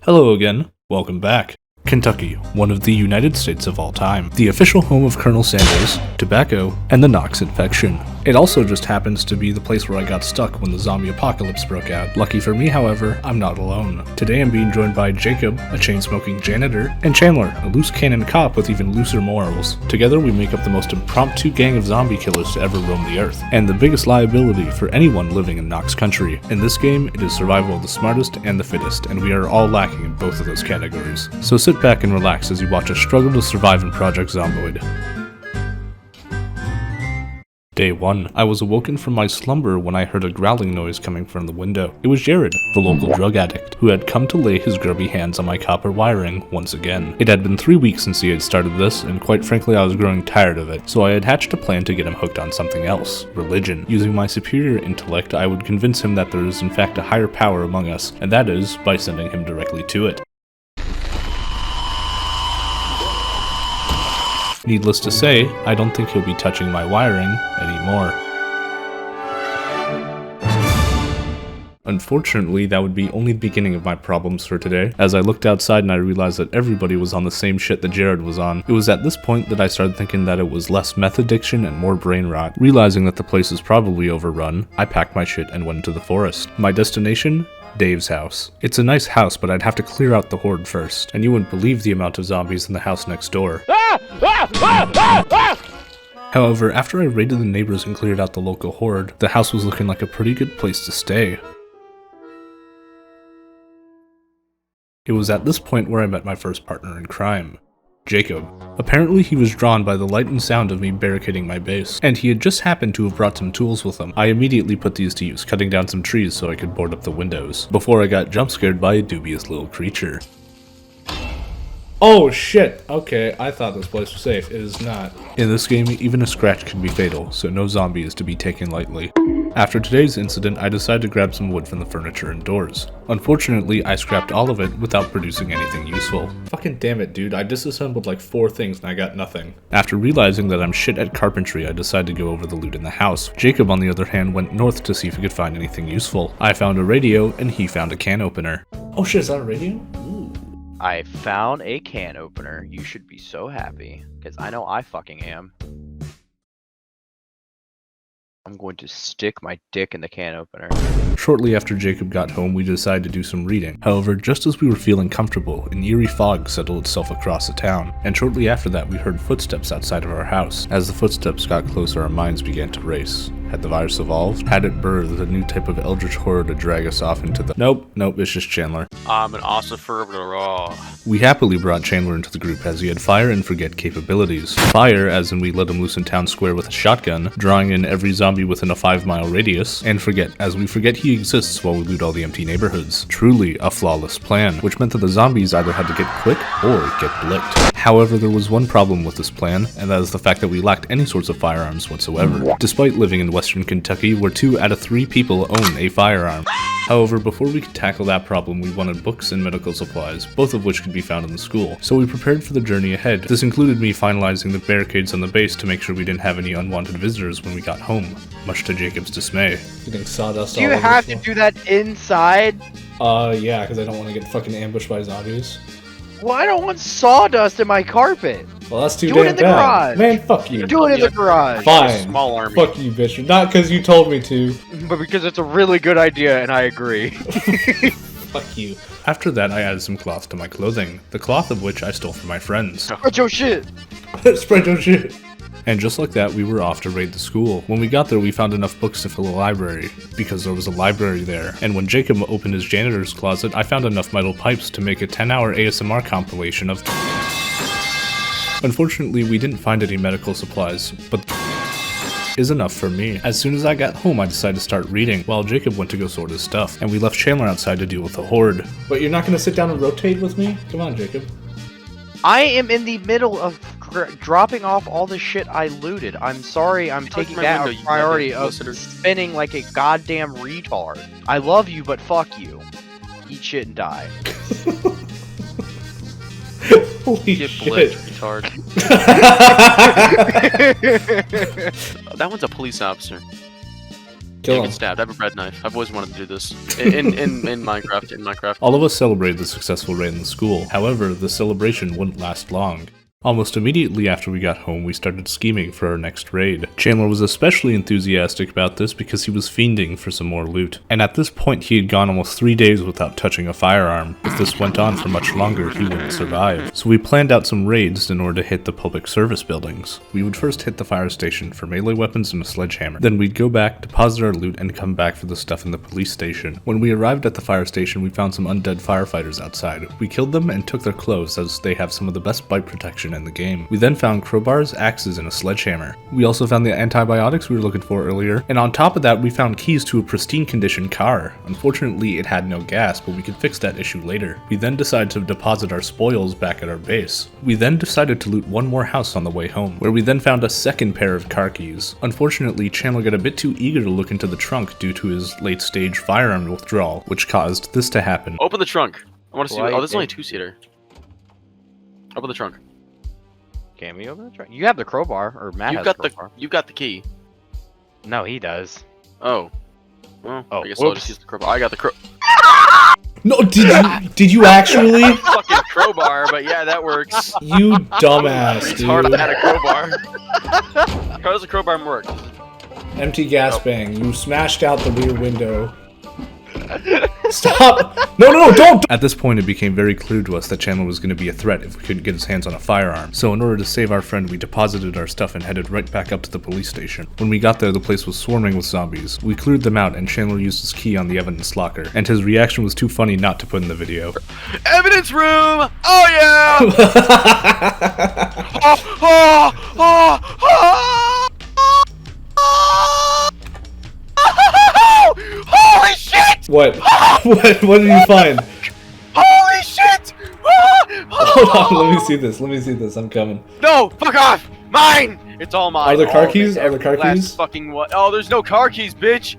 Hello again, welcome back. Kentucky, one of the United States of all time, the official home of Colonel Sanders, tobacco, and the Knox infection. It also just happens to be the place where I got stuck when the zombie apocalypse broke out. Lucky for me, however, I'm not alone. Today I'm being joined by Jacob, a chain-smoking janitor, and Chandler, a loose cannon cop with even looser morals. Together we make up the most impromptu gang of zombie killers to ever roam the earth, and the biggest liability for anyone living in Knox country. In this game, it is survival of the smartest and the fittest, and we are all lacking in both of those categories. So sit back and relax as you watch us struggle to survive in Project Zomboid. Day 1. I was awoken from my slumber when I heard a growling noise coming from the window. It was Jared, the local drug addict, who had come to lay his grubby hands on my copper wiring once again. It had been 3 weeks since he had started this, and quite frankly I was growing tired of it, so I had hatched a plan to get him hooked on something else, religion. Using my superior intellect, I would convince him that there is in fact a higher power among us, and that is by sending him directly to it. Needless to say, I don't think he'll be touching my wiring anymore. Unfortunately, that would be only the beginning of my problems for today. As I looked outside and I realized that everybody was on the same shit that Jared was on. It was at this point that I started thinking that it was less meth addiction and more brain rot. Realizing that the place is probably overrun, I packed my shit and went into the forest. My destination? Dave's house. It's a nice house, but I'd have to clear out the horde first, and you wouldn't believe the amount of zombies in the house next door. However, after I raided the neighbors and cleared out the local horde, the house was looking like a pretty good place to stay. It was at this point where I met my first partner in crime, Jacob. Apparently he was drawn by the light and sound of me barricading my base, and he had just happened to have brought some tools with him. I immediately put these to use, cutting down some trees so I could board up the windows, before I got jump scared by a dubious little creature. Oh shit! Okay, I thought this place was safe. It is not. In this game, even a scratch can be fatal, so no zombie is to be taken lightly. After today's incident, I decided to grab some wood from the furniture and doors. Unfortunately, I scrapped all of it without producing anything useful. Fucking damn it, dude, I disassembled like 4 things and I got nothing. After realizing that I'm shit at carpentry, I decided to go over the loot in the house. Jacob, on the other hand, went north to see if he could find anything useful. I found a radio, and he found a can opener. Oh shit, is that a radio? Ooh. I found a can opener. You should be so happy, because I know I fucking am. I'm going to stick my dick in the can opener. Shortly after Jacob got home, we decided to do some reading. However, just as we were feeling comfortable, an eerie fog settled itself across the town, and shortly after that we heard footsteps outside of our house. As the footsteps got closer, our minds began to race. Had the virus evolved? Had it birthed a new type of eldritch horror to drag us off into the— Nope, it's just Chandler. I'm an ossifer. We happily brought Chandler into the group as he had fire and forget capabilities. Fire, as in we let him loose in town square with a shotgun, drawing in every zombie within a 5-mile radius, and forget, as we forget he exists while we loot all the empty neighborhoods. Truly a flawless plan, which meant that the zombies either had to get quick or get blicked. However, there was one problem with this plan, and that is the fact that we lacked any sorts of firearms whatsoever. Despite living in Western Kentucky, where 2 out of 3 people own a firearm. However, before we could tackle that problem, we wanted books and medical supplies, both of which could be found in the school. So we prepared for the journey ahead. This included me finalizing the barricades on the base to make sure we didn't have any unwanted visitors when we got home, much to Jacob's dismay. Getting sawdust Do you have to do that inside? Yeah, because I don't want to get fucking ambushed by zombies. Well, I don't want sawdust in my carpet. Well, that's too Do damn it in the bad. garage. Man, fuck you. Do it in the garage. Fine. Small army. Fuck you, bitch. Not because you told me to. But because it's a really good idea and I agree. Fuck you. After that, I added some cloth to my clothing, the cloth of which I stole from my friends. Spread your shit. Spread your shit. And just like that, we were off to raid the school. When we got there, we found enough books to fill a library, because there was a library there. And when Jacob opened his janitor's closet, I found enough metal pipes to make a 10-hour ASMR compilation of— Unfortunately, we didn't find any medical supplies, but is enough for me. As soon as I got home, I decided to start reading, while Jacob went to go sort his stuff, and we left Chandler outside to deal with the horde. But you're not going to sit down and rotate with me? Come on, Jacob. I am in the middle of dropping off all the shit I looted. I'm sorry, I'm taking that a priority of spinning like a goddamn retard. I love you, but fuck you. Eat shit and die. Holy Get shit. blitzed, retard. That one's a police officer. Can't get stabbed. I have a bread knife. I've always wanted to do this in Minecraft. In Minecraft. All of us celebrated the successful raid in the school. However, the celebration wouldn't last long. Almost immediately after we got home, we started scheming for our next raid. Chandler was especially enthusiastic about this because he was fiending for some more loot. And at this point, he had gone almost 3 days without touching a firearm. If this went on for much longer, he wouldn't survive. So we planned out some raids in order to hit the public service buildings. We would first hit the fire station for melee weapons and a sledgehammer. Then we'd go back, deposit our loot, and come back for the stuff in the police station. When we arrived at the fire station, we found some undead firefighters outside. We killed them and took their clothes as they have some of the best bite protection in the game. We then found crowbars, axes, and a sledgehammer. We also found the antibiotics we were looking for earlier, and on top of that we found keys to a pristine condition car. Unfortunately it had no gas, but we could fix that issue later. We then decided to deposit our spoils back at our base. We then decided to loot one more house on the way home, where we then found a second pair of car keys. Unfortunately, Chandler got a bit too eager to look into the trunk due to his late stage firearm withdrawal, which caused this to happen. Open the trunk. I want to see. Oh, this is only a 2-seater. Open the trunk. Can we open the trunk? You have the crowbar, or Matt has the crowbar. You've got the key. No, he does. Oh. Well, oh, I guess I'll just use the crowbar. I got the No, did you actually? Fucking crowbar, but yeah, that works. You dumbass, dude. Hard I had a crowbar. How does the crowbar work? Empty gas bang. You smashed out the rear window. Stop! No, don't! At this point, it became very clear to us that Chandler was going to be a threat if we couldn't get his hands on a firearm. So in order to save our friend, we deposited our stuff and headed right back up to the police station. When we got there, the place was swarming with zombies. We cleared them out, and Chandler used his key on the evidence locker. And his reaction was too funny not to put in the video. Evidence room! Oh yeah! Holy shit! What? What did you find? Holy shit! Hold on, let me see this, I'm coming. No, fuck off! Mine! It's all mine. Are there car keys? Are there car keys? Fucking what? Oh, there's no car keys, bitch!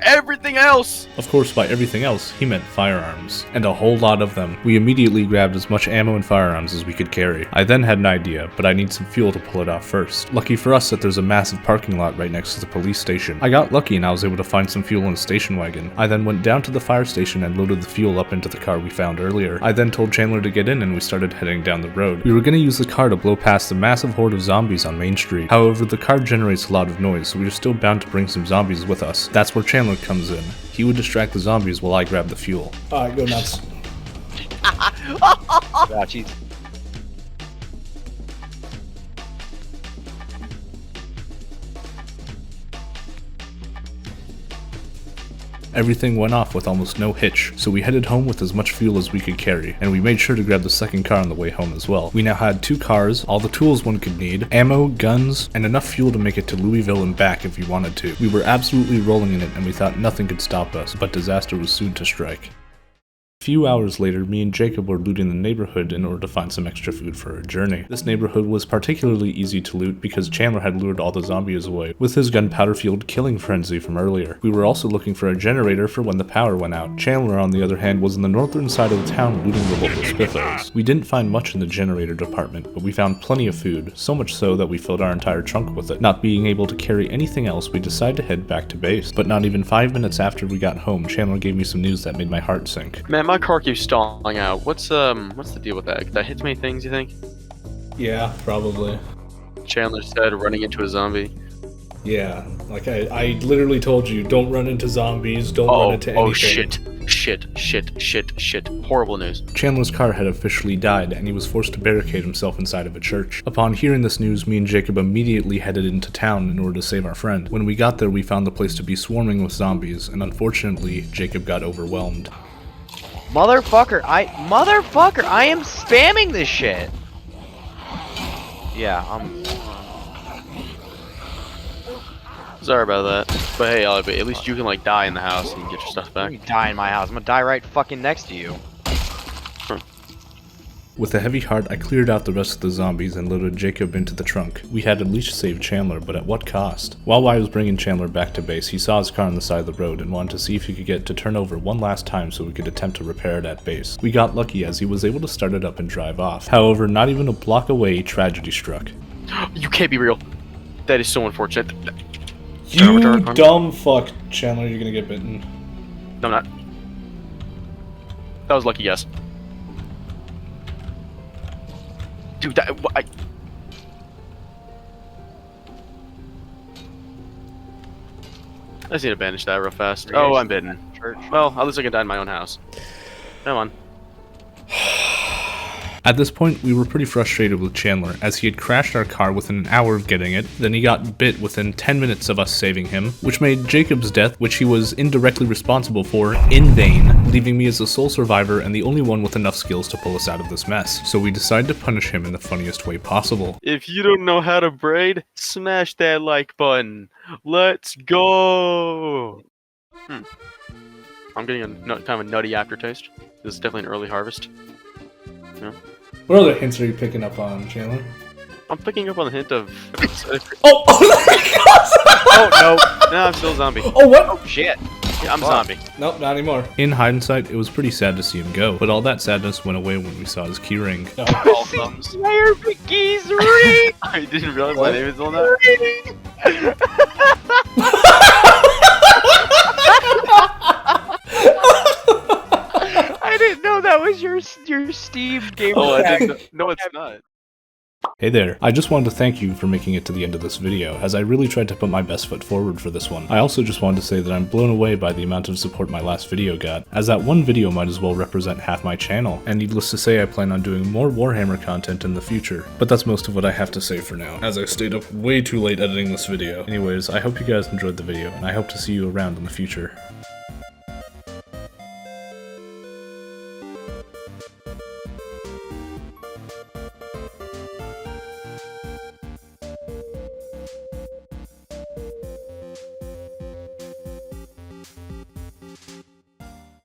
Everything else! Of course, by everything else, he meant firearms. And a whole lot of them. We immediately grabbed as much ammo and firearms as we could carry. I then had an idea, but I need some fuel to pull it off first. Lucky for us that there's a massive parking lot right next to the police station. I got lucky and I was able to find some fuel in a station wagon. I then went down to the fire station and loaded the fuel up into the car we found earlier. I then told Chandler to get in and we started heading down the road. We were going to use the car to blow past the massive horde of zombies on Main Street. However, the car generates a lot of noise, so we are still bound to bring some zombies with us. That's where Chandler comes in. He would distract the zombies while I grab the fuel. Alright, go nuts. Gotcha. Everything went off with almost no hitch, so we headed home with as much fuel as we could carry, and we made sure to grab the second car on the way home as well. We now had 2 cars, all the tools one could need, ammo, guns, and enough fuel to make it to Louisville and back if we wanted to. We were absolutely rolling in it and we thought nothing could stop us, but disaster was soon to strike. A few hours later, me and Jacob were looting the neighborhood in order to find some extra food for our journey. This neighborhood was particularly easy to loot because Chandler had lured all the zombies away with his gunpowder-fueled killing frenzy from earlier. We were also looking for a generator for when the power went out. Chandler, on the other hand, was in the northern side of the town looting the local spiffos. We didn't find much in the generator department, but we found plenty of food, so much so that we filled our entire trunk with it. Not being able to carry anything else, we decided to head back to base. But not even 5 minutes after we got home, Chandler gave me some news that made my heart sink. Man, my car keeps stalling out. What's the deal with that? Did that hit too many things, you think? Yeah, probably. Chandler said running into a zombie. Yeah, like I literally told you, don't run into zombies, don't run into anything. Oh shit. Horrible news. Chandler's car had officially died, and he was forced to barricade himself inside of a church. Upon hearing this news, me and Jacob immediately headed into town in order to save our friend. When we got there, we found the place to be swarming with zombies, and unfortunately, Jacob got overwhelmed. Motherfucker, I am spamming this shit. Yeah, Sorry about that. But hey, at least you can like die in the house and get your stuff back. You die in my house. I'm gonna die right fucking next to you. With a heavy heart, I cleared out the rest of the zombies and loaded Jacob into the trunk. We had at least saved Chandler, but at what cost? While I was bringing Chandler back to base, he saw his car on the side of the road and wanted to see if he could get to turn over one last time so we could attempt to repair it at base. We got lucky as he was able to start it up and drive off. However, not even a block away, tragedy struck. You can't be real. That is so unfortunate. You dumb fuck, Chandler, you're gonna get bitten. No, I'm not. That was a lucky guess. Dude, I just need to banish that real fast. Oh, I'm bitten. Well, at least I can die in my own house. Come on. At this point, we were pretty frustrated with Chandler, as he had crashed our car within an hour of getting it, then he got bit within 10 minutes of us saving him, which made Jacob's death, which he was indirectly responsible for, in vain, leaving me as the sole survivor and the only one with enough skills to pull us out of this mess. So we decided to punish him in the funniest way possible. If you don't know how to braid, smash that like button. Let's go! I'm getting a kind of a nutty aftertaste. This is definitely an early harvest. Yeah. What other hints are you picking up on, Chandler? I'm picking up on the hint of. Oh! Oh no! No, I'm still a zombie. Oh, what? Oh shit! Yeah, I'm a zombie. Nope, not anymore. In hindsight, it was pretty sad to see him go, but all that sadness went away when we saw his keyring. All thumbs. Slayer McGee's ring! I didn't realize my name is on that. I didn't know that was your Steam game. Oh, I didn't. No, it's not. Hey there, I just wanted to thank you for making it to the end of this video, as I really tried to put my best foot forward for this one. I also just wanted to say that I'm blown away by the amount of support my last video got, as that one video might as well represent half my channel, and needless to say I plan on doing more Warhammer content in the future. But that's most of what I have to say for now, as I stayed up way too late editing this video. Anyways, I hope you guys enjoyed the video, and I hope to see you around in the future.